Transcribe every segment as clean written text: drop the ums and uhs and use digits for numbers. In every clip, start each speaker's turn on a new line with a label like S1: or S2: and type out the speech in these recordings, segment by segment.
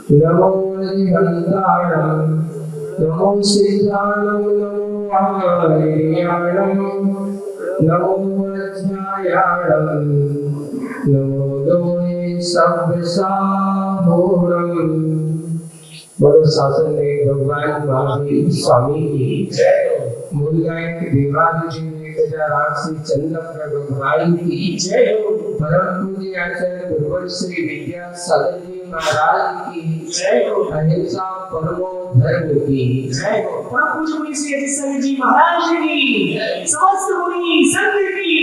S1: नमो हरिहंताणं नमो सिद्धाणं नमो आर्याणं नमो वज्रायाणं नमो लोये सब्बसाहोरं। बोलो शासन में भगवान महावीर स्वामी की जय। मूल गायक देवादिदेव 1008 श्री चंद्र भगवान की जय। परम पूज्य आचार्य गुरुवर श्री विद्या सागर जी महाराज की जय। अहिंसा परमो धर्म की जय।
S2: परम पूज्य मुनि श्री अजित संघ जी महाराज की जय। समस्त मुनि संघ की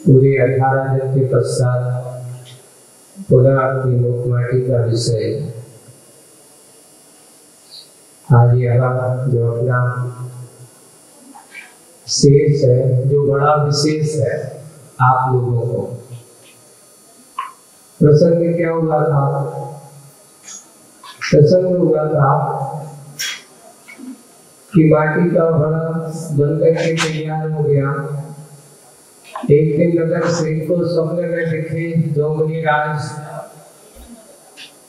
S1: पूरे 18 दिन के पश्चात पुनः आपकी मुखमाटी का विषय आज यहाँ जो अपना शेष है, जो बड़ा विशेष है आप लोगों को। प्रसंग क्या हुआ था? प्रसंग हुआ था कि माटी का घड़ा बन करके तैयार हो गया। एक दिन नगर सिंह को स्वप्न में दिखे दो मुनिराज।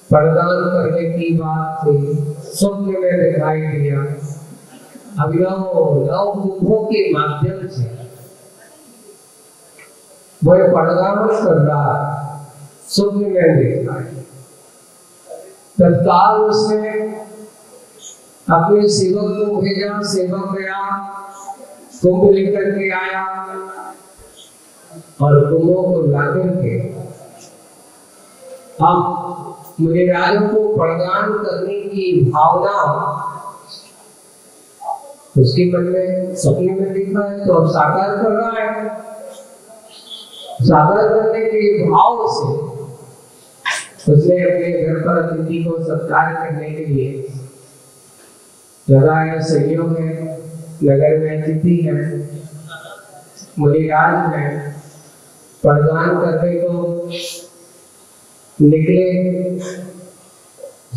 S1: प्रदान करने की बात थी, स्वप्न में दिखाई दिया। अब नौ कुंभों के माध्यम से वह प्रदान कर रहा, स्वप्न में देखा। तत्काल उसने अपने सेवक को भेजा, सेवक गया, कुंभ लेकर के आया और कुंभों को लाकर के अब मुनिराजों को प्रदान करने की भावना उसके मन में सपने में देखा है तो अब साकार कर रहा है। साकार करने के भाव से उसने अपने घर पर अतिथि को सत्कार करने के लिए लगाया। संयोग है, नगर में अतिथि है, मुनिराज है, प्रदान करने को निकले।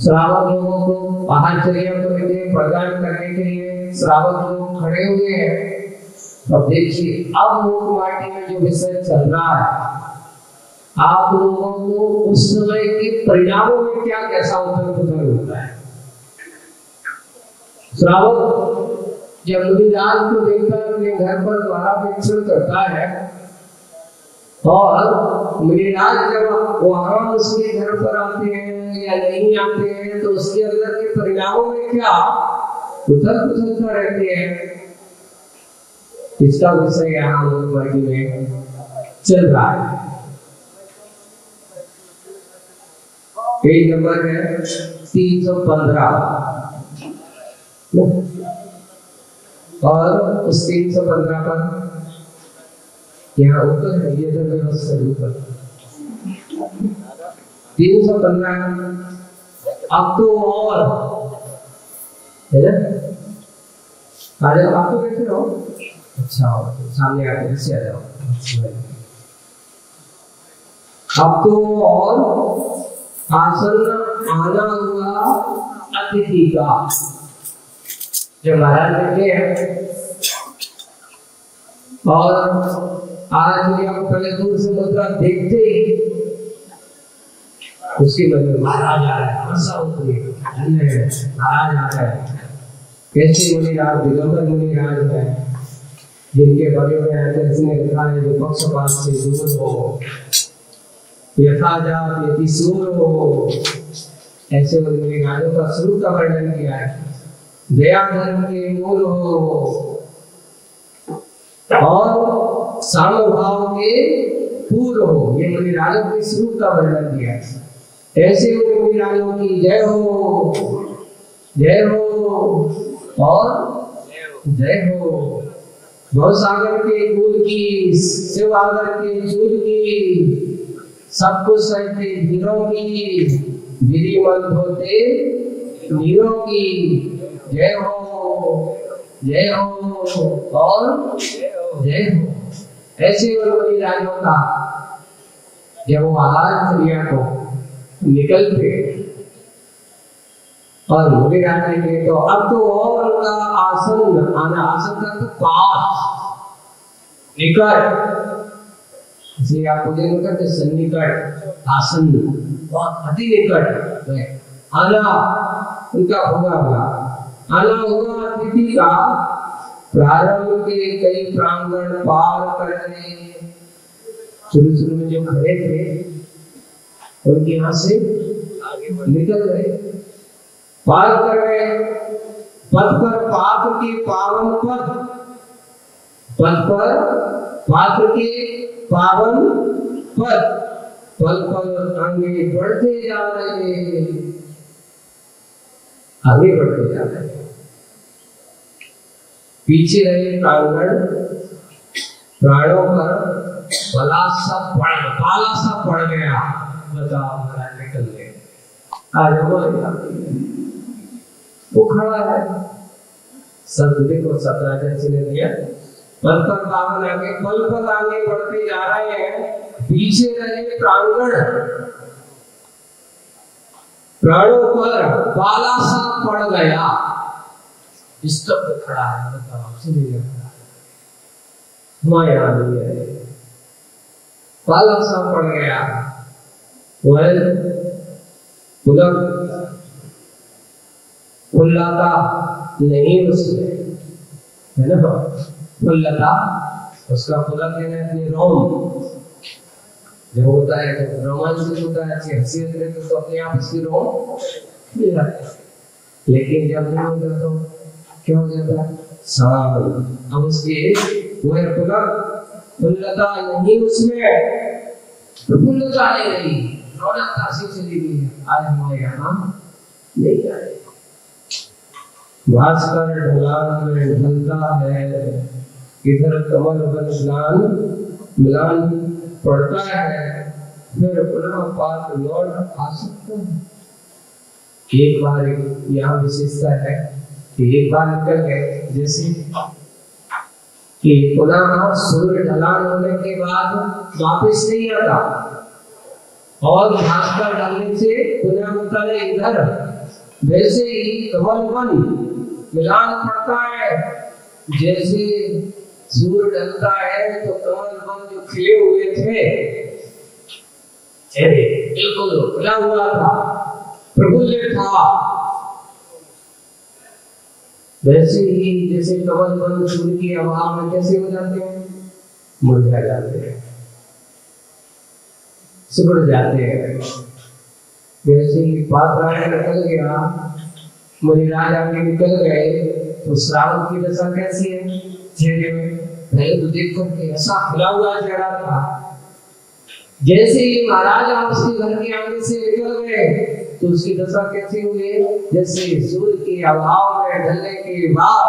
S1: श्रावक लोगों को आचार्य को निकले प्रदान करने के लिए। श्रावक लोग खड़े हुए हैं। अब देखिए अब मुखमाटी में जो विषय चल रहा है, आप लोगों को उस समय के परिणामों में क्या कैसा उथल पुथल होता है। श्रावक जब मुनिराज को देखकर अपने घर पर द्वारापेक्षण करता है और मुनिराज जब वहां उसके घर पर आते हैं या नहीं आते हैं तो उसके अंदर के परिणामों में क्या उथल पुथलता रहती है। इसका विषय यहाँ मुखमाटी में चल रहा है। पेज नंबर है 315 और उस 315 पर यहाँ ऊपर है, ये तो व्यवस्था ऊपर 315। अब तो और है ना, आ जाओ, आप तो बैठे रहो। अच्छा सामने आके से आ जाओ। अब तो और आसन आना हुआ अतिथि का। जब महाराज बैठे हैं और आचार्य को पहले दूर से मुद्रा देखते ही उसके मन में महाराज आ रहा है, हंसा उतरे महाराज आ रहा है। कैसे मुनिराज, दिगंबर मुनिराज है जिनके बारे में आचार्य ने लिखा है जो पक्षपात से दूर हो, यथा जात यति सूर हो। ऐसे मुनिराजों का स्वरूप का वर्णन किया है। दया धर्म के मूल हो और सामभाव के पूर्व हो। ये मुनिराजों के स्वरूप का वर्णन किया है। ऐसे मुनिराजों की जय हो, जय हो और जय हो। भवसागर के कुल की, शिवागर के चूल की, सब कुछ सहते हीरों की, गिरिमल धोते नीरों की जय हो, जय हो और जय हो। ऐसे मुनिराजों का जब वो आहार क्रिया को निकलते और मुनिराज ने तो अब तो और उनका आसन आना, आसन का तो पास निकट इसलिए आप पूजन में करते सन्निकट आसन बहुत अति निकट है। आना उनका होगा आना होगा अतिथि का प्रारंभ के कई प्रांगण पार करने। शुरू में जो खड़े थे उनके यहाँ से निकल गए, पार कर गए। पथ पर पात्र के पावन पथ पर पात्र के पावन पथ पल पल आगे बढ़ते जा रहे, आगे बढ़ते जा रहे। पीछे रहे प्रांगण प्राणों पर पाला सा पड़ गया। बताओ निकल गए। आज वो खड़ा है, सब देखो सतराजा जी ने दिया। पल पर पावन आगे पल पल आगे बढ़ते जा रहे हैं। पीछे रहे प्रांगण प्राणों पर पाला सा पड़ गया। स्तब्ध खड़ा है। बताओ सुनिए, माया नहीं है, पाला सा पड़ गया। वह फुल्लता नहीं उसमें, है ना? फुल्लता उसका पुलक है अपनी रोम। जब होता है तो रोमांचित होता है, अच्छी हंसी होती है तो अपने आप उसकी रोम मिल जाती है। लेकिन जब नहीं होता तो क्या हो जाता है? शांत। अब उसकी वह पुलक फुल्लता नहीं उसमें, प्रफुल्लता नहीं रही, रौनक काशी चली गई है। आज हमारे यहाँ नहीं आए। भास्कर ढलान में ढलता है, इधर कमल बन स्नान मिलान पड़ता है, फिर पुनः पात्र लौट आ सकता है। एक बार यहाँ विशेषता है कि एक बार निकल गए, जैसे कि पुनः सूर्य ढलान होने के बाद वापस नहीं आता, और भास्कर ढलने से पुनः उतरे इधर, वैसे ही कमल बन मिलान पड़ता है। जैसे सूर्य ढलता है तो कमल बन जो खिले हुए थे, बिल्कुल खुला हुआ था, प्रफुल्लित था, वैसे ही जैसे कमल बन सूर्य के अभाव में कैसे हो जाते हैं? मुरझा जाते हैं, सिकुड़ जाते हैं। वैसे ही पात्र निकल गया, मुनिराज आगे निकल गए, तो श्रावण की दशा कैसी है चेहरे में? पहले तो देख करके ऐसा खुला हुआ चेहरा था। जैसे ही महाराज उसके घर के आगे से निकल गए तो उसकी दशा कैसी हुई? जैसे सूर्य के अभाव में ढलने के बाद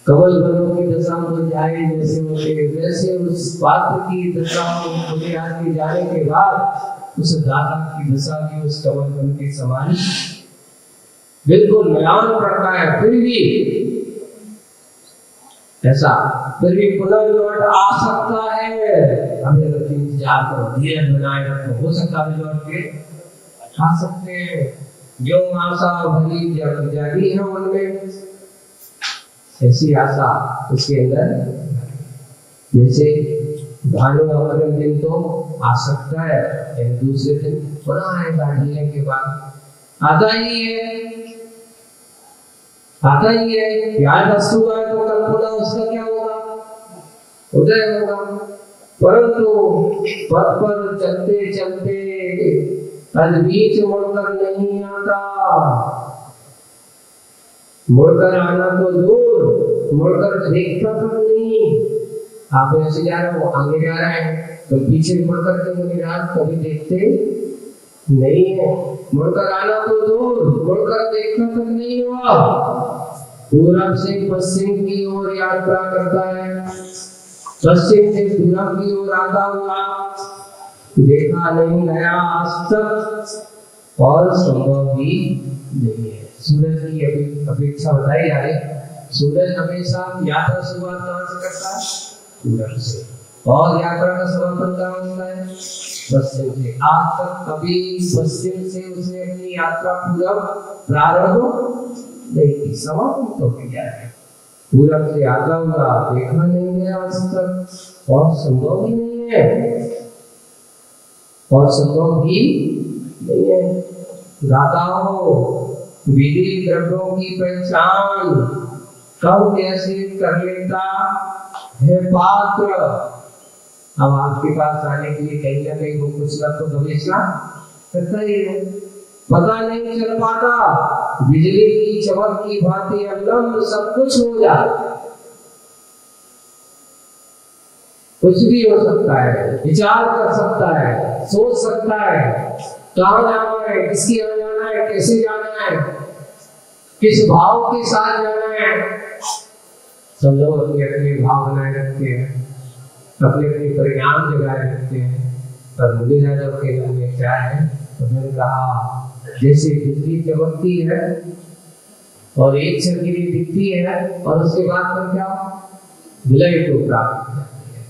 S1: कमल बनों की दशा मुरझाई जैसे होते, वैसे उस पात्र की दशा मुनिराज के जाने के बाद उस दाता की दशा भी उस कमल बन के समान बिल्कुल मिलान पड़ता है। फिर भी ऐसा, फिर भी पुनः लौट आ सकता है। हमें इंतजार करो, धीरज बनाए रखो, हो सकता है लौट के आ सकते हैं। जो आशा भरी जागी है उनमें, ऐसी आशा उसके अंदर, जैसे भानु अग्रिम दिन तो आ सकता है, दूसरे दिन पुनः आएगा ढलने के बाद। आता ही है यार, वस्तु है तो कल पुनः उसका क्या होगा? उदय होगा। परंतु पथ पर चलते चलते बीच मुड़कर नहीं आता। मुड़कर आना तो दूर, मुड़कर देखता तक नहीं। आप ऐसे जा रहे हो, आगे जा रहे हैं तो पीछे मुड़कर के मुनिराज कभी देखते नहीं है। मुड़कर आना तो दूर, मुड़कर देखना तक नहीं हुआ। पूरब से पश्चिम की ओर यात्रा करता है, पश्चिम से पूरब की ओर आता हुआ देखा नहीं गया आज तक, और संभव भी नहीं है। सूरज की अपेक्षा बताई जा रही। सूरज हमेशा यात्रा शुरुआत कहाँ से करता है? पूरब से, और यात्रा का समापन कहाँ होता है? पश्चिम से। आज तक कभी पश्चिम से उसने अपनी यात्रा पूरब प्रारंभ नहीं की, समाप्त हो गया है। पूरब से आता हुआ देखा नहीं गया आज तक, और संभव ही नहीं है, और संभव भी नहीं है। दाताओं, विधि द्रव्यों की पहचान कब कैसे कर लेता है पात्र। अब आपके पास आने के लिए कहीं ना कहीं वो कुछ ना तो गवेषणा करता ही है। पता नहीं चल पाता, बिजली की चमक की भांति अवलंब सब कुछ हो जाता, कुछ भी हो सकता है, विचार कर सकता है, सोच सकता है, कहाँ जाना है, किसकी यहाँ जाना है, कैसे जाना है, किस भाव के साथ जाना है। सब लोग अपने अपने भाव बनाए रखते हैं, अपने अपने परिणाम जगाए रखते हैं। पर मुझे राजा के मन में क्या है, उन्होंने कहा जैसे बिजली चमकती है और एक क्षण के लिए दिखती है और उसके बाद पर क्या विलय को प्राप्त करती है,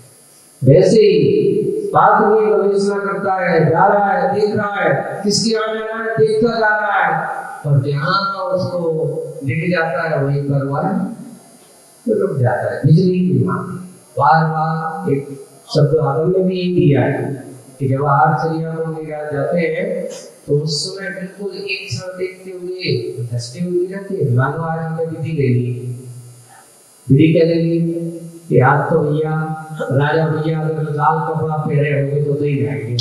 S1: वैसे ही पात्र में गवेषणा करता है, जा रहा है, देख रहा है, किसकी यहाँ जाना है, देखता जा रहा है, और जहाँ उसको लेके जाता है वहीं पर वह तो रुक जाता है। बिजली की भांति बार बार एक शब्द आदम में भी दिया है कि जब आश्चर्य में जाते हैं तो उस समय बिल्कुल एक क्षण देखते हुए दृष्टि हुई रहती है। मानो आज हमने विधि ले ली, विधि क्या ले ली कि आज तो भैया राजा भैया अगर लाल कपड़ा पहने होंगे तो ही जाएंगे।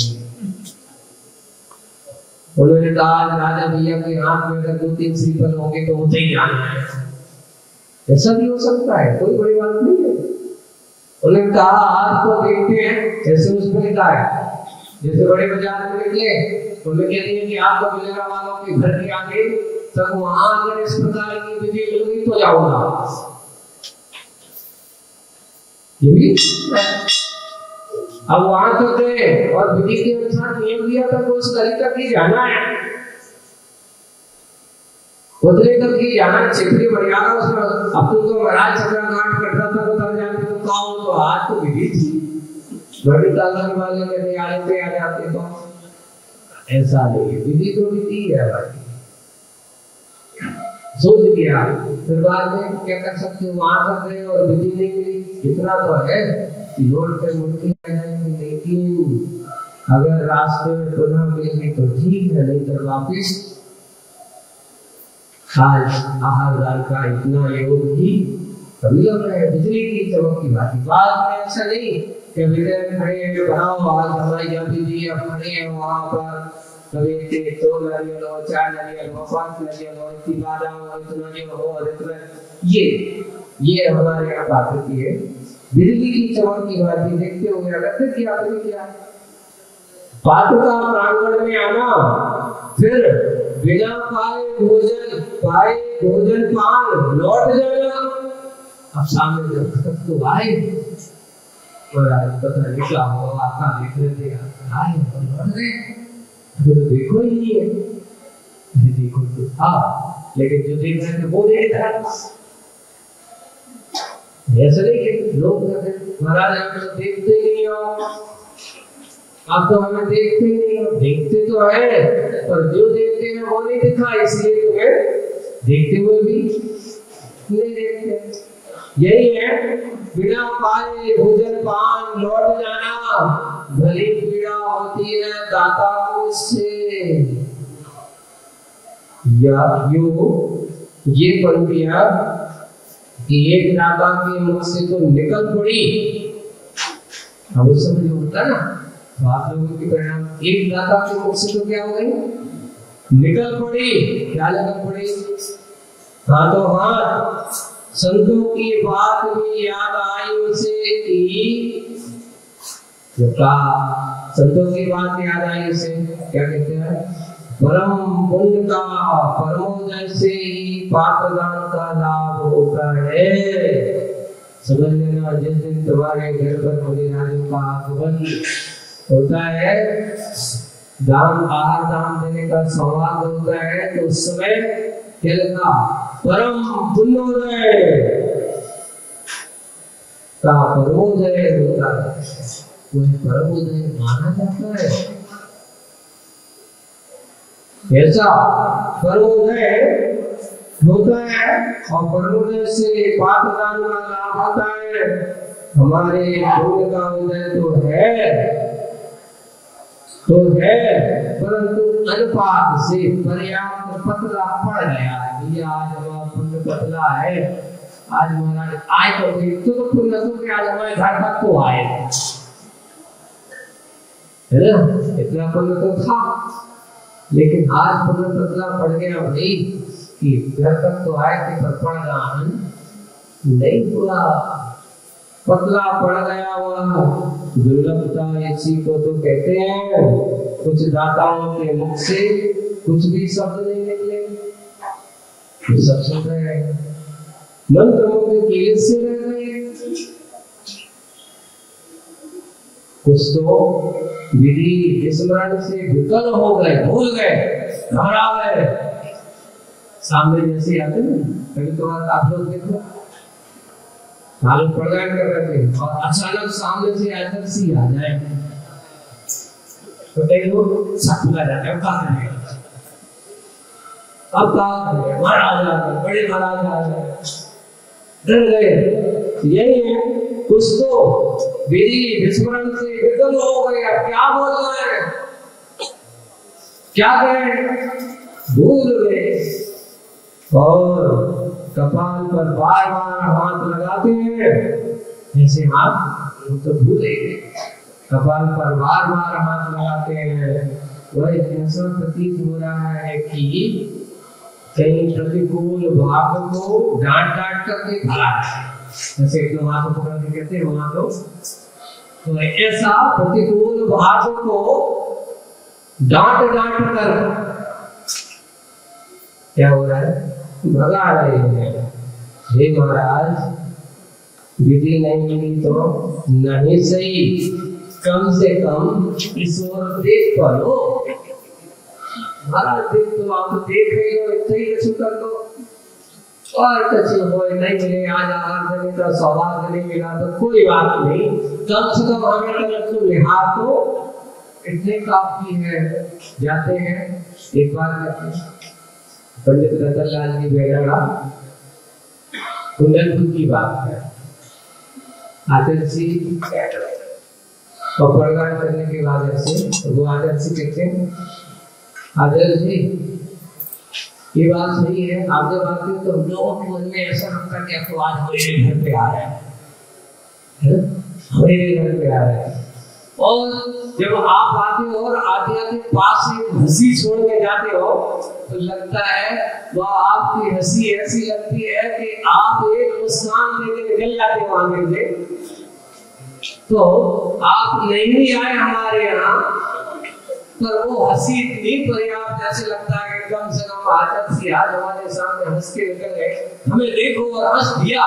S1: उन्होंने कहा राजा भैया के हाथ में अगर 2-3 श्रीफल होंगे तो होते ही जाना है। ऐसा भी हो सकता है, कोई बड़ी बात नहीं है। उन्होंने कहा आज तो देखते हैं, जैसे उसमें लिखा है, जैसे बड़े बाजार में निकले उन्होंने कह दिया कि आपको मिलेगा वालों के घर के आगे तक, वहां अगर इस प्रकार की विधि मिलेगी तो जाऊंगा। ये भी अब वहां तो गए और विधि के अनुसार नियम दिया था तो उस गली तक ही जाना है, उतने तक ही जाना है। छिपड़ी मर्यादा उसमें अब तो महाराज चक्राघाट करता था तो तब जाते तो काम तो आज तो विधि थी, बड़ी तालाब वाले के आने पे आ जाते तो ऐसा नहीं, विधि तो विधि है भाई। सोच लिया फिर बाद में क्या कर सकते हो, वहां तक गए और विधि नहीं मिली, इतना तो है लौट कर मुड़के आ जाएंगे। लेकिन अगर रास्ते में पुनः मिलेंगे तो ठीक है, नहीं तो वापिस आज आहार दान का इतना योग ही कभी लोग है बिजली की चमक की बात। बाद में ऐसा नहीं कि विजय खड़े हैं बनाओ आज हमारी जब भी अब खड़े हैं वहां पर कभी एक 2 नारियल हो, 4 नारियल हो, 5 नारियल हो, इतनी बादाम हो, इतना जो हो और इतना ये हमारे यहाँ बात होती है। बिजली की चमक की बात देखते हुए अगर किया आपने किया पादुका प्रांगण में आना, फिर बिना पाए भोजन पान लौट जाना। अब सामने जब तक तो आए और आज पता निकला हो आपका देख रहे थे आए और लौट गए, तो देखो ही नहीं है, देखो तो हाँ लेकिन जो देख रहे थे वो देख रहा था। ऐसा नहीं कि लोग महाराज हमें तो देखते ही नहीं हो, आप तो हमें देखते ही नहीं हो। देखते तो है पर जो देखते हैं वो नहीं दिखा, इसलिए तुम्हें देखते हुए भी नहीं देखते। यही है बिना पाए भोजन पान लौट जाना, भली पीड़ा होती है दाता को इससे। या ये पंक्तियां कि एक दाता के मुख से तो निकल पड़ी, अब उस समय जो होता है ना तो आप लोगों की परिणाम, एक दाता के मुख से तो क्या हो गई निकल पड़ी, क्या निकल पड़ी हाथों हाथ संतों की बात भी याद आई उसे कि जो कहा संतों की बात याद आई उसे, क्या कहते हैं परम पुण्य का परमोदय से ही पात्रदान का लाभ होता है। समझ लेना जिस दिन तुम्हारे घर पर मुनिराजों का आगमन होता है, दान आहार दान देने का सौभाग्य होता है, तो उस समय क्या लिखा परम पुण्योदय का परमोदय होता है, वह परमोदय माना जाता है। ऐसा परमोदय होता है और परमोदय से पात्रदान का लाभ आता है। हमारे पुण्य का उदय तो है परंतु अनुपात से पर्याप्त पतला पड़ गया है। भैया आज हमारा पुण्य पतला है, आज महाराज आए तो पुण्य तो कि आज हमारे घर तक तो आए, है ना? इतना पुण्य तो था, लेकिन आज पुण्य पतला पड़ गया भाई कि घर तक तो आए थे पर पड़दान नहीं हुआ, पतला पड़ गया। वह दुर्लभता इसी को तो कहते हैं। कुछ दाताओं के मुख से कुछ भी शब्द नहीं निकले, तो सब सुन रहे हैं, मंत्र मुग्ध कील से रह गए। कुछ तो विधि स्मरण से विकल हो गए, भूल गए, घबरा गए। सामने जैसे आते हैं कभी तो आप लोग देखो मालूम प्रदान कर रहे थे और अचानक सामने से आदर्शी आ जाए तो कई लोग सकुला जाते हैं, क्या करेंगे अब क्या करेंगे, महाराज आ गए, बड़े महाराज आ गए, डर गए। यही है, कुछ तो विधि विस्मरण से विकल हो गए, अब क्या बोल रहे हैं, क्या करें, भूल गए और कपाल पर बार बार हाथ लगाते हैं। जैसे हाथ तो भूले, कपाल पर बार बार हाथ लगाते हैं। वह ऐसा प्रतीत हो रहा है कि कहीं प्रतिकूल भाव को डांट डांट करके भला है, जैसे एक लोग हाथ पकड़ के कहते हैं वहां तो ऐसा प्रतिकूल भाव को डांट डांट कर क्या हो रहा है, भगा रहे हैं। हे महाराज विधि नहीं मिली तो नहीं सही, कम से कम ईश्वर देख पालो। महाराज देख तो आप देख रहे हो, इतना ही कछु कर लो और कछु हो नहीं मिले, आज आहार देने का सौभाग्य नहीं मिला तो कोई बात नहीं, कम से कम हमें तरफ तो लिहाज तो इतने काफी है। जाते हैं एक बार कहते हैं पंडित रतनलाल जी बेगड़ा कुंडलपुर की बात है, आदर्शी और प्रदान करने के बाद ऐसे वो आदर्शी कहते हैं, आदर्श जी ये बात सही है, आप जब आते हो तो लोगों के मन में ऐसा लगता है कि आपको आज हमारे घर पे आ रहे हैं, हमारे घर पे आ रहे हैं। और जब आप आते हो और आते आते पास से हंसी छोड़ के जाते हो तो लगता है वह आपकी हंसी ऐसी लगती है कि आप एक मुस्कान लेके निकल जाते हो आगे से। तो आप नहीं भी आए हमारे यहाँ पर वो हंसी इतनी पर्याप्त ऐसे लगता है कि कम से कम आदर्शी आज हमारे सामने हंस के निकल गए, हमें देखो और हंस दिया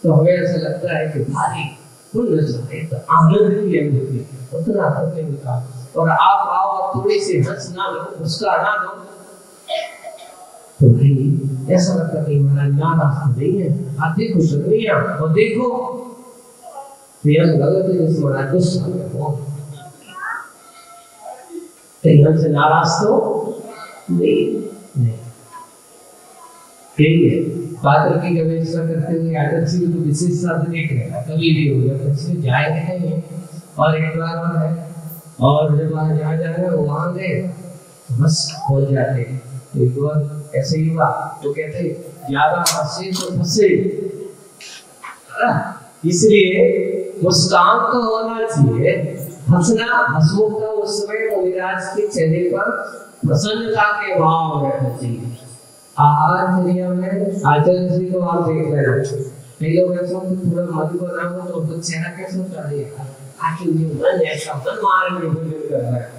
S1: तो हमें ऐसा लगता है कि भारी पुण्य चाहिए, तो आनंद की अनुभूति उतना करने का। और आप आओ और थोड़ी सी हंस ना लो, मुस्कुरा दो तो भाई ऐसा लगता है महाराज नाराज नहीं है, आप देखो शुक्रिया और देखो गलत है जिस महाराज गुस्सा हो कहीं से नाराज तो नहीं। यही है पात्र की गवेषणा करते हुए आदर्शी को विशेष शब्द देख रहे हैं, कभी भी हो जाए इसमें जाएंगे नहीं। और एक बार और है, और जब वहां जहाँ जा रहे हो वहां गए बस हो जाते। तो एक बार ऐसे ही हुआ तो कहते ज्यादा हंसे तो फंसे, इसलिए मुस्कान तो होना चाहिए, हंसना हंसमुख का उस समय मुनिराज के चेहरे पर प्रसन्नता के भाव रहना चाहिए। आचार्य में आचार्य जी को आप देख रहे हो, कई लोग ऐसा पूरा मत को ना हो तो चेहरा कैसे होता है, आखिर ये मन ऐसा मन मार के भोजन कर रहा है,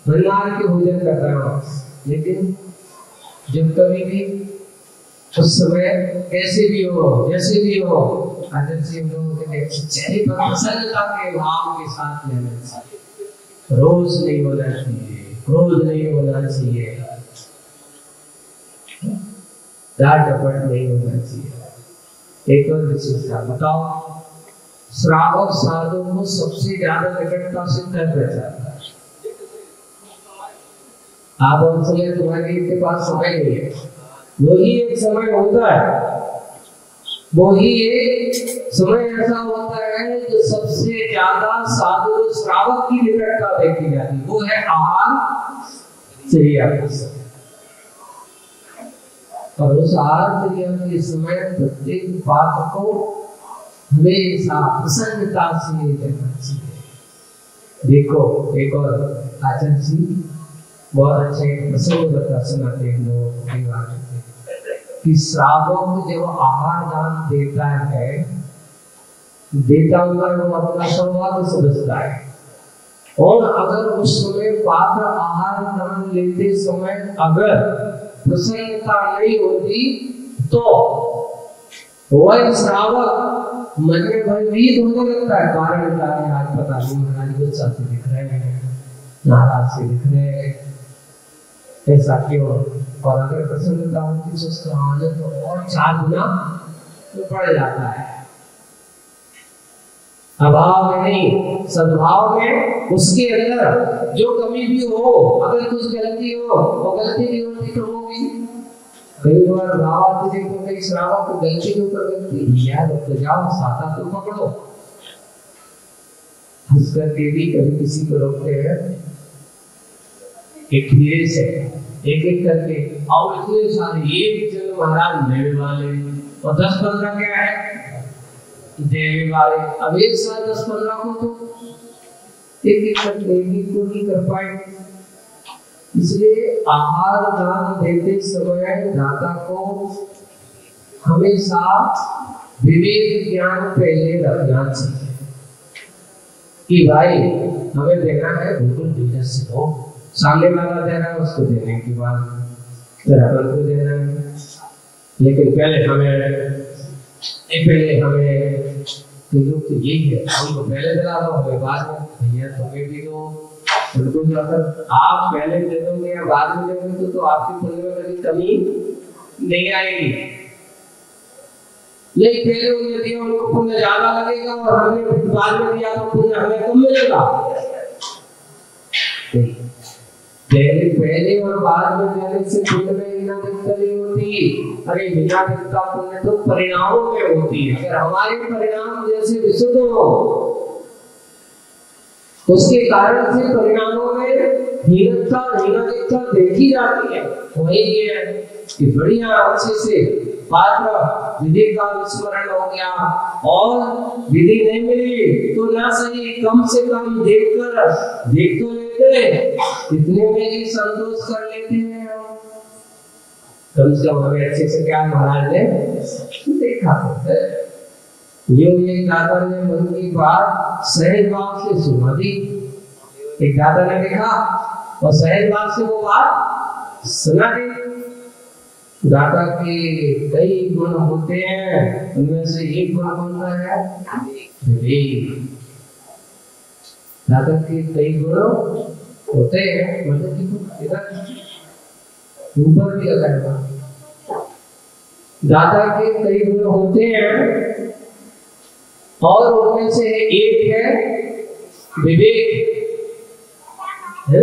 S1: मन मार के भोजन कर रहा है। लेकिन जब कभी भी उस समय कैसे भी हो जैसे भी हो आदर्श लोगों के चेहरे पर प्रसन्नता के भाव के साथ लेना चाहिए, रोज नहीं होना चाहिए, क्रोध नहीं होना चाहिए, डांट डपट नहीं होना चाहिए। एक और विशेषता बताओ, श्रावक साधु को सबसे ज्यादा निकटता से कर पहचानता है, आप और समय तुम्हारे के पास समय नहीं है, वही एक समय होता है, वही एक समय ऐसा होता है जो सबसे ज्यादा साधु श्रावक की निकटता देखी जाती है, वो है आहार क्रिया का समय। और उस आहार क्रिया के समय प्रत्येक पात्र को हमेशा प्रसन्नता से रहना चाहिए। देखो एक और आचार्य जी बहुत अच्छे प्रसंग बता सुनाते हैं लोग कि श्रावक जब आहार दान देता है, देता हुआ वो अपना सौभाग्य समझता है, और अगर उस समय पात्र आहार दान लेते समय अगर प्रसन्नता नहीं होती तो वह श्रावक मन में भयभीत होने लगता है। कारण क्या है? आज पता नहीं महाराज गुस्सा से दिख रहे हैं, नाराज से दिख रहे हैं, ऐसा क्यों? और अगर प्रसन्नता होती तो उसका आनंद और 4 गुना बढ़ जाता है। अभाव में नहीं, सद्भाव में उसके अंदर जो कमी भी हो, अगर कुछ गलती हो, वो गलती नहीं होती तो होगी। कई बार भाव देखो कई श्रावक को गलती के ऊपर गलती, यार तो जाओ सादा तो पकड़ो, हंस करके भी कभी किसी को रोकते हैं, एक धीरे से एक एक करके, और इतने सारे एक जन महाराज लेने वाले और 10-15 क्या है देने वाले। अब एक साथ 10-15 को तो एक एक करके एक एक को नहीं कर पाए। इसलिए आहार दान देते समय दाता को हमेशा विवेक ज्ञान पहले रखना चाहिए कि भाई हमें देना है बिल्कुल धीरज से दो, सामने वाला दे रहा है उसको देने के बाद तेरा को देना है, लेकिन पहले हमें तो यही है, हमको पहले दिला दो हमें बाद में, भैया तुम्हें भी दो उनको। अगर आप पहले दे दोगे या बाद में दोगे तो आपकी पुण्य में कभी कमी नहीं आएगी। नहीं पहले उन्हें दिया उनको पुण्य ज्यादा लगेगा और हमने बाद में दिया तो पुण्य हमें कम मिलेगा। पहले और बाद में देने से पुण्य में बिना दिक्कत नहीं होती। अरे बिना दिक्कत पुण्य तो परिणामों में होती है। अगर हमारे परिणाम जैसे विशुद्ध हो उसके कारण से परिणामों में हीनता देखी जाती है। वही ये है कि बढ़िया अच्छे से पात्र विधि का विस्मरण हो गया और विधि नहीं मिली तो ना सही कम से कम देख तो लेते, इतने में ही संतोष कर लेते हैं। कम से कम हमें अच्छे से क्या महाराज ने देखा है। एक दादा ने मन की बात सहज भाव से सुना दी, एक दादा ने देखा और सहज भाव से वो बात सुना दी। दादा के कई गुण होते हैं, उनमें से एक गुण होता है विवेक। दादा के कई गुण होते हैं, मतलब कि इधर ऊपर भी लगाएगा। दादा के कई गुण होते हैं और उनमें से एक है विवेक है?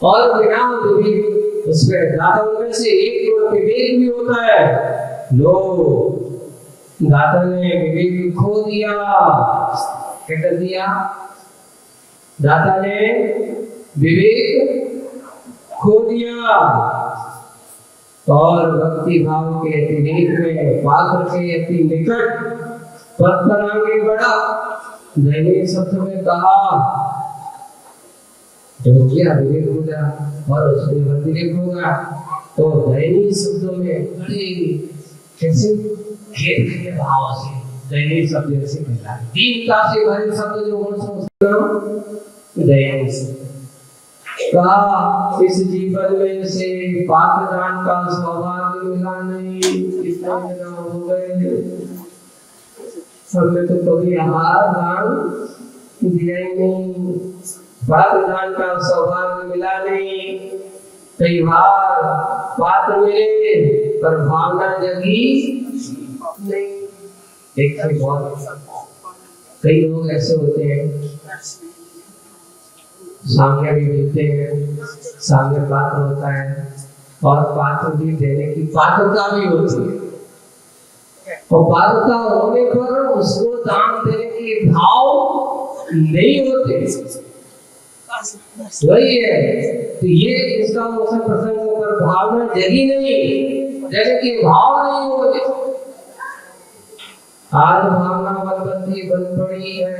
S1: और बिना विवेक उसमें दाता उनमें से एक गुण विवेक भी होता है। लो दाता ने विवेक खो दिया, क्या कर दिया? दाता ने विवेक खो दिया और भक्ति भाव के अतिरेक में पात्र के अति निकट पद पर आगे बढ़ा। दैनिक शब्द में कहा जब विवेक हो गया और उसमें अतिरेक हो गया तो दैनिक शब्दों में कैसे खेत के भाव से दैनिक शब्द से मिला। दीनता से भरे शब्द जो दैनिक कहा इस जीवन में से पात्र दान का सौभाग्य मिला नहीं, कितना मिला हो गए। हमने तो कभी आहार दान दिया ही नहीं, पात्र दान का सौभाग्य मिला नहीं। कई बार पात्र मिले पर भावना जगी नहीं। एक से बहुत कई लोग ऐसे होते हैं सामने भी मिलते हैं, सामने पात्र होता है और पात्र भी देने की पात्रता भी होती है, और पात्रता होने पर उसको दान देने के भाव नहीं होते। वही है, तो ये इसका मुझे प्रसंग पर भावना जगी नहीं, जैसे कि भाव नहीं होते। आज भावना बलबंती बन पड़ी है।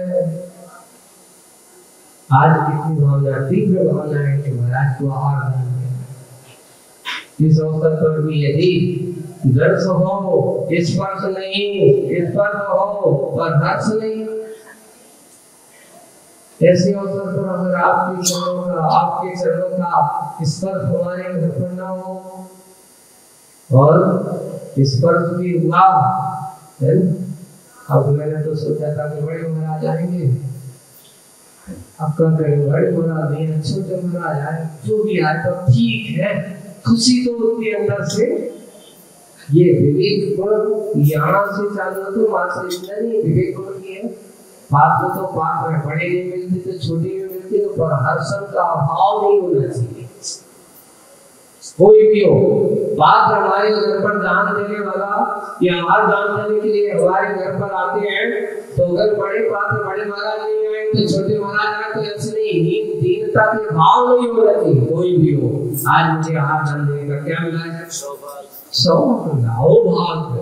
S1: आज कितनी भावना, तीव्र भावना है कि महाराज को आहार नहीं है। इस अवसर पर भी यदि दर्श हो, स्पर्श नहीं, स्पर्श हो पर हर्ष नहीं, ऐसे अवसर पर अगर आपके चरणों का स्पर्श हमारे घर पर न हो, और स्पर्श भी हुआ है। अब मैंने तो सोचा था कि बड़े महाराज आएंगे, अब क्या करें, बड़े महाराज नहीं, छोटे महाराज आए, जो भी आए तो ठीक है, खुशी तो होती है अंदर से। ये विवेक गुण यहाँ से चालू तो वहां से इतना नहीं, विवेक गुण की है। पात्र तो पात्र है, बड़े नहीं मिलते तो छोटे नहीं मिलते, तो पर हर्षण का अभाव नहीं होना चाहिए। कोई भी हो, पात्र हमारे घर पर दान देने वाला या आहार दान देने के लिए हमारे घर पर आते हैं, तो अगर बड़े पात्र बड़े महाराज नहीं आए तो छोटे महाराज आए, तो ऐसे नहीं, दीनता के भाव नहीं होना चाहिए। कोई भी हो, आज मुझे आहार दान देने का क्या मिला है, सौभाग्य भाग्य,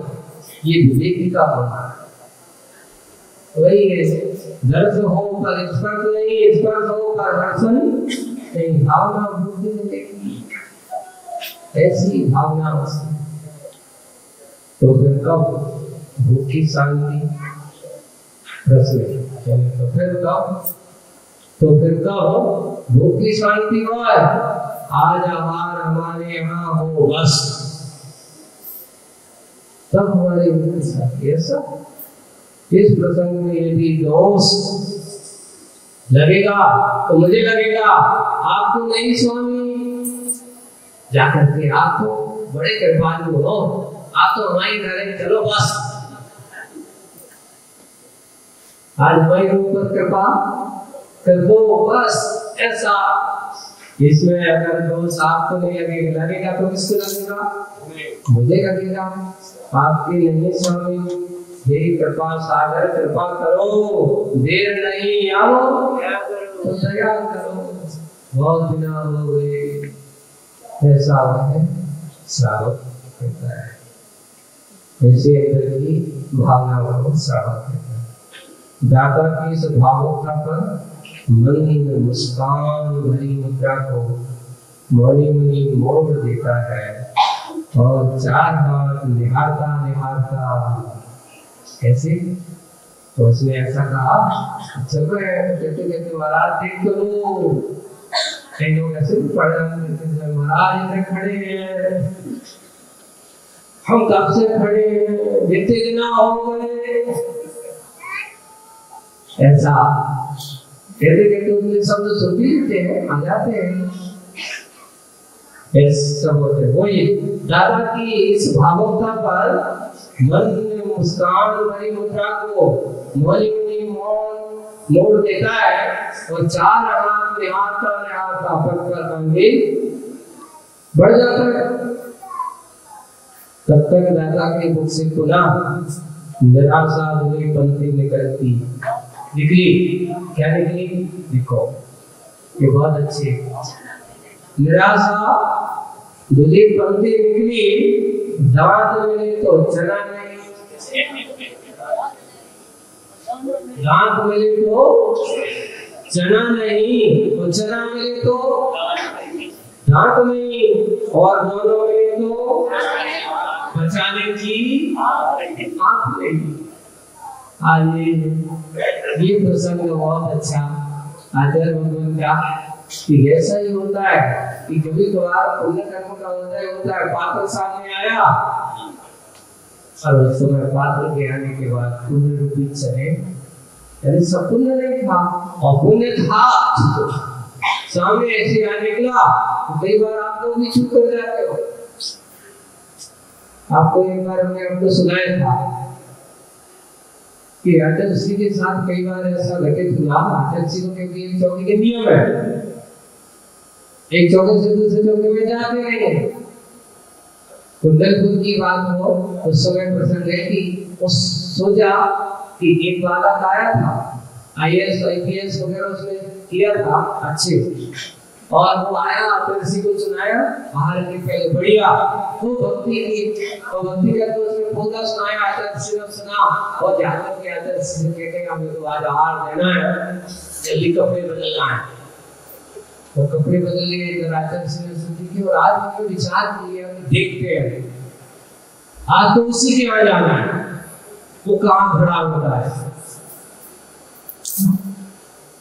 S1: ये विवेकी का भाव। वही है, दर्द हो पर स्पर्श नहीं, स्पर्श हो पर हर्षण नहीं, भावना बुद्धि में ऐसी भावना। तो फिर कब भूख की शांति, प्रश्न, तो फिर कब भूख की शांति हो, आज आहार हमारे यहाँ हो बस, तब हमारे ऐसा। इस प्रसंग में यदि दोष लगेगा तो मुझे लगेगा, आपको नहीं स्वामी, जाकर के आप तो बड़े कृपालु हो, आप तो हमारी घर चलो बस, आज हमारे ऊपर कृपा कर दो बस, ऐसा। इसमें अगर दोष आपको नहीं लगेगा तो किसको लगेगा, मुझे लगेगा। आपके नहीं स्वामी, हे कृपा सागर कृपा करो, देर नहीं आओ तो दया करो, बहुत दिन हो गए, ऐसा है श्रावक कहता है। ऐसे अंदर की भावना को श्रावक कहता है। दाता की इस भावुकता पर मन में मुस्कान भरी मुद्रा को मौनी मुनि मोड़ देता है, और चार हाथ निहारता निहारता कैसे, तो उसने ऐसा कहा, चलो कहते कहते महाराज देख लो, कई लोग ऐसे भी पढ़ रहे हैं, महाराज इधर खड़े हैं, हम कब से खड़े हैं, जितने दिन हो गए, ऐसा कहते कहते उनके शब्द सुन भी लेते हैं, आ जाते हैं, ऐसा होते। वही दादा की इस भावुकता पर मन में मुस्कान भरी मुद्रा को मौन मोड़ देता है, और चार हाथ निहारता पग पर कंधे बढ़ जाता है। तब तक दादा के मुख से पुनः निराशा धुली पंक्ति निकली। क्या निकली, देखो ये बहुत अच्छी, निराशा धुली पंक्ति निकली, दांत मिले तो चना नहीं, दांत मिले तो चना नहीं, और चना मिले तो दांत नहीं, और दोनों मिले तो बचाने की आंख नहीं। आज ये प्रसंग बहुत अच्छा आचार्य भगवान का, कि ऐसा ही होता है कि कभी कभार पुण्य कर्म का होता है, पात्र सामने आया, और उस समय पात्र के आने के बाद पुण्य रूपी चने, यानी सब पुण्य नहीं था और पुण्य था, सामने ऐसे आ निकला, तो कई बार आप लोग भी चुप कर जाते हो। आपको एक बार हमने आपको सुनाया था कि अटल सिंह के साथ कई बार ऐसा घटित हुआ। अटल सिंह के चौकी के नियम है एक चौके से दूसरे चौके में जाते रहे। कुंडलपुर की बात हो उस समय प्रसंग है कि उस सोचा कि एक बालक आया था, IAS IPS वगैरह उसने किया था अच्छे, और वो आया फिर किसी को सुनाया आहार के पहले बढ़िया खूब भक्ति की, और भक्ति करके उसने पूरा सुनाया, आचार्य सिर्फ सुना और जाकर के आचार्य सिर्फ कहते हैं हमें तो आज आहार देना है, जल्दी कपड़े बदलना है। वो कपड़े बदल लिए इधर आचार्य सिर्फ सुनती थी, और आज हमने विचार किया देखते हैं आज तो उसी के यहाँ जाना है, वो कहाँ खड़ा होता है,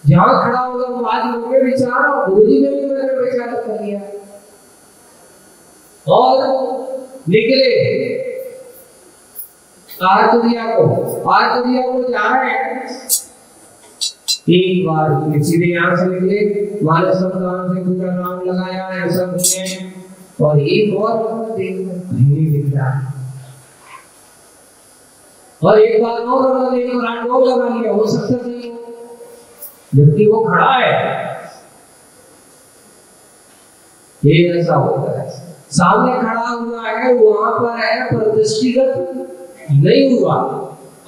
S1: जहां खड़ा होगा वो आज लोग विचार, और गुरुजी ने भी मैंने विचार कर लिया और निकले आरतरिया को जा रहे हैं। एक बार सीधे यहाँ से निकले, मानस संस्थान से पूरा नाम लगाया है सब ने, और एक और देखकर कहीं नहीं दिख रहा है, और एक बार और लगा लिया, हो सकता नहीं हो, जबकि वो खड़ा है। ये ऐसा होता है, सामने खड़ा हुआ है, वहां पर है, पर दृष्टिगत नहीं हुआ,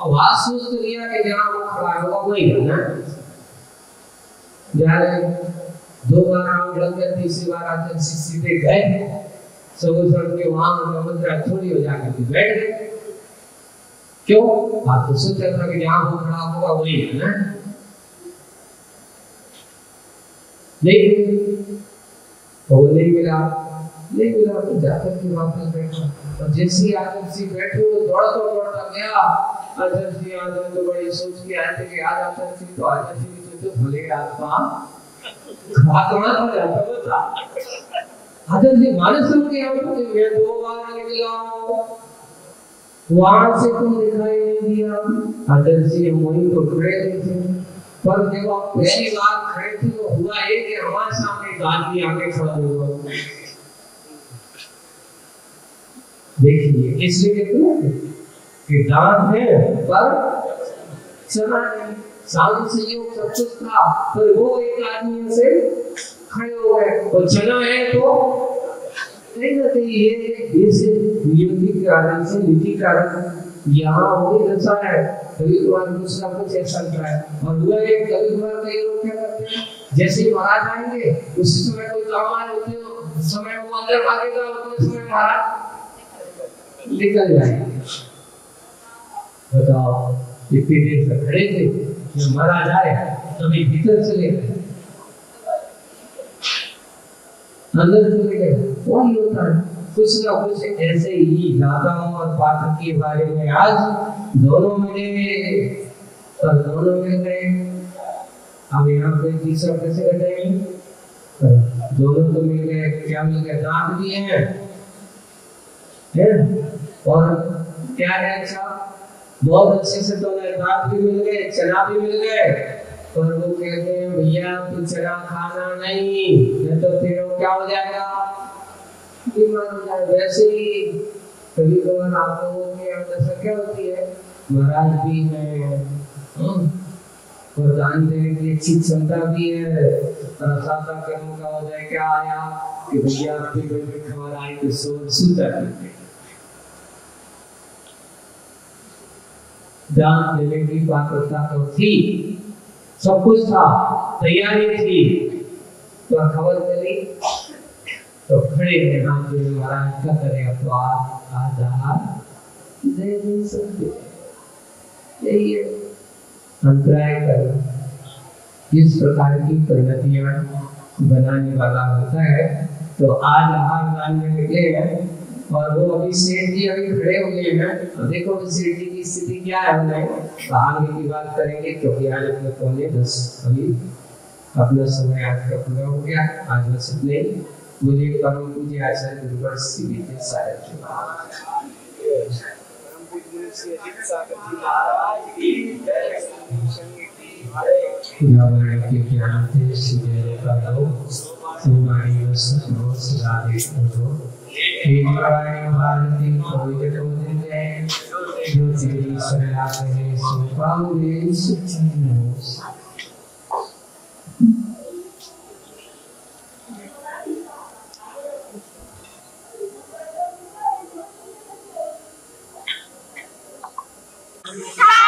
S1: आवाज सोच लिया कि जहां वो खड़ा होगा वही है ना। जाने 2 बार राउंड लग गया, तीसरी बार आते सीधे गए समुद्र के वहां मुद्रा थोड़ी हो जाकर बैठ गए। क्यों? आप तो सोच रहा था कि जहां वो खड़ा होगा वही है ना, लेकिन वो नहीं मिला तो जाकर के वापस बैठा, और जैसे ही आकर से बैठे वो दौड़ता गया। आचार्य जी आज तो बड़ी सोच के आए थे कि आज आचार्य जी तो आचार्य जी तो भले आत्मा खात्मा था जाता बता। आचार्य जी मानस के यहाँ तो मैं 2 बार निकला, वहां से तुम दिखाई नहीं दिया। आचार्य जी वही तो खड़े थे, पर जब आप पहली बार खड़े थे तो हुआ है कि हमारे सामने एक आदमी आके खड़ा हुआ। देखिए इसलिए कहते कि दांत है पर चना नहीं, साधु संयोग सब कुछ था, पर वो एक आदमी से खड़े हो गए, और चना है तो नहीं रहते। ये से नियति के कारण से नीति कारण यहाँ वही दशा है। कभी कभार दूसरा कुछ ऐसा होता है, और हुआ एक कभी कभार कई लोग क्या करते हैं, जैसे ही महाराज आएंगे उसी समय कोई काम आए होते हो, समय वो अंदर भागेगा, उतने समय महाराज निकल जाएंगे। बताओ इतनी देर से खड़े थे, जब महाराज आए तभी भीतर चले गए, अंदर चले गए। वही होता है कुछ ना कुछ ऐसे ही दाताओं और पाठक के बारे में। आज दोनों मिले और दोनों मिल गए, अब यहाँ पे तीसरा कैसे घटेंगे? दोनों तो मिल गए, क्या मिल गए? दांत भी हैं और क्या है, अच्छा बहुत अच्छे से तो दांत भी मिल गए, चना भी मिल गए, पर वो कहते हैं भैया तू चना खाना नहीं तो तेरा क्या हो जाएगा, बीमार हो जाए। वैसे ही कभी कभार आप लोगों के अंदर क्या होती है, महाराज भी है और दान देने की अच्छी क्षमता भी है, और सादा कर्म का हो जाए क्या आया कि भैया आपके घर में खबर आई तो सूता करते दान देने की पात्रता तो थी, सब कुछ था, तैयारी थी, तो खबर चली तो खड़े हैं हाथ जोड़े, महाराज क्या करें, अब तो आधार दे नहीं सकते। यही है अंतराय कर इस प्रकार की परिणतियां बनाने वाला होता है। तो आज आहार दान में निकले हैं, और वो अभी सेठ जी अभी खड़े हुए हैं। देखो सेठ जी की स्थिति क्या है, उन्हें आगे की बात करेंगे, क्योंकि आज अपने 9:45 अभी अपना समय आज का पूरा हो गया। आज बस इतने ही। मुझे परम पूज्य आचार्य गुरुवर श्री विजय सागर जी
S3: था।